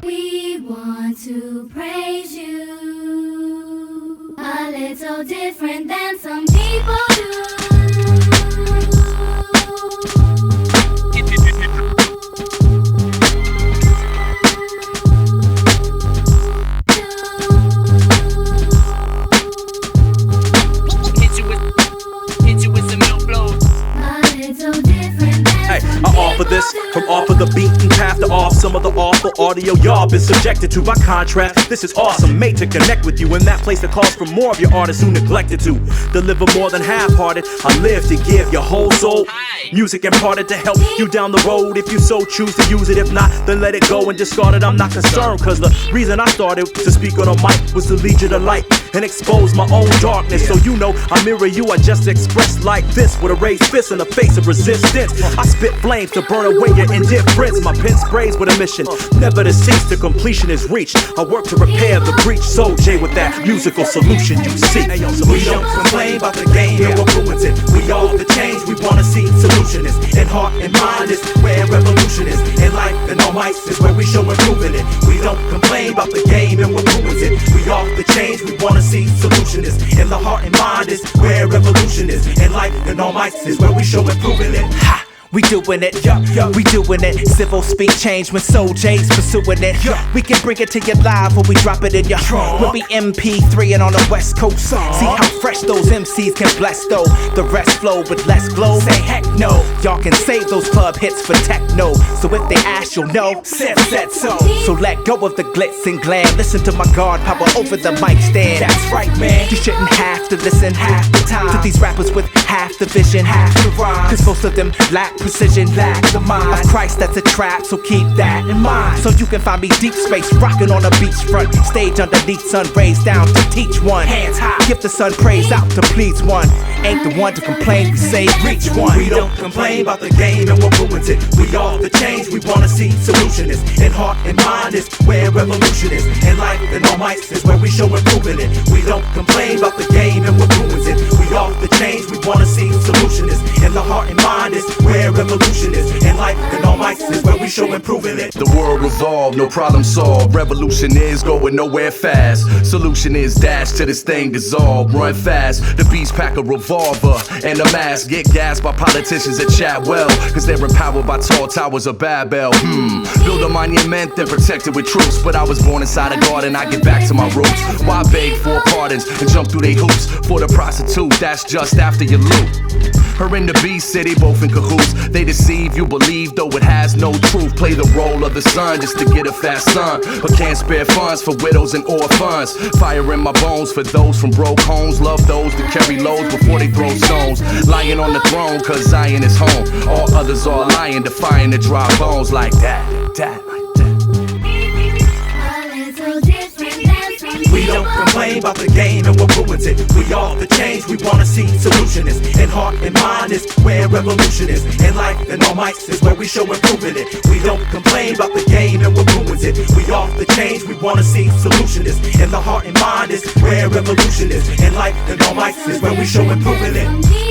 We want to praise you, a little different than some people do. I offer this from off of the beaten path to off some of the awful audio y'all been subjected to. By contrast, this is awesome, made to connect with you in that place that calls for more of your artists who neglected to deliver more than half-hearted. I live to give your whole soul music imparted to help you down the road if you so choose to use it. If not, then let it go and discard it. I'm not concerned, cause the reason I started to speak on a mic was to lead you to light and expose my own darkness. So you know I mirror you, I just express like this with a raised fist in the face of resistance. I spit flames to burn away your indifference. My pen sprays with a mission, never to cease till completion is reached. I work to repair the breach. So Jay with that musical solution you see. We don't complain about the game and what ruins it. We all the change we wanna see. Solution is in heart and mind is where revolution is. In life and all mics is where we show improving it. We don't complain about the game and what ruins it. We all the change we wanna see. Solution is in the heart and mind is where revolution is. In life and all mics is where we show improving it. Ha! We doing it, we doing it. Civil speak change when Soul J's pursuing it. We can bring it to you live or we drop it in your trunk. We'll be MP3 and on the West Coast. See how fresh those MCs can bless though. The rest flow with less glow. Say heck no, y'all can save those club hits for techno. So if they ask, you'll know. Said so. So let go of the glitz and glam. Listen to my guard power over the mic stand. That's right, man. You shouldn't have to listen half the time to these rappers with half the vision, half the rhyme. Cause most of them lack precision, lack the mind of Christ. That's a trap, so keep that in mind. So you can find me deep space, rocking on a beachfront stage underneath sun rays down to teach one. Hands high, give the sun praise out to please one. Ain't the one to complain, we say reach one. We don't complain about the game and what ruins it. We all the change we wanna see. Solution is in heart and mind is where revolution is. In life and all mics is where we show improving it. We don't complain about the game and what ruins it. We all the change we wanna see. Solution is in the heart and mind is where revolution is. In life and all mics is where we show improving it. The world revolved, no problem solved. Revolution is going nowhere fast. Solution is dash to this thing dissolve. Run fast, the beast pack a revolver and a mask. Get gassed by politicians that chat well, cause they're empowered by tall towers of Babel. Build a monument then protect it with troops. But I was born inside a garden, I get back to my roots. Why beg for pardons and jump through they hoops for the prostitute that's just after your loot? Her and the beast say they both in cahoots. They deceive, you believe, though it has no truth. Play the role of the son just to get a fast son, but can't spare funds for widows and orphans. Fire in my bones for those from broke homes. Love those that carry loads before they throw stones. Lying on the throne cause Zion is home. All others are lying, defying the dry bones. Like that, like that. We don't complain about the game and what ruins it. We all the change we wanna see. Solution is in heart and mind is where revolution is. In life and all mics is where we show improving it. We don't complain about the game and what ruins it. We all the change we wanna see. Solution is in the heart and mind is where revolution is. In life and all mics is where we show improving it.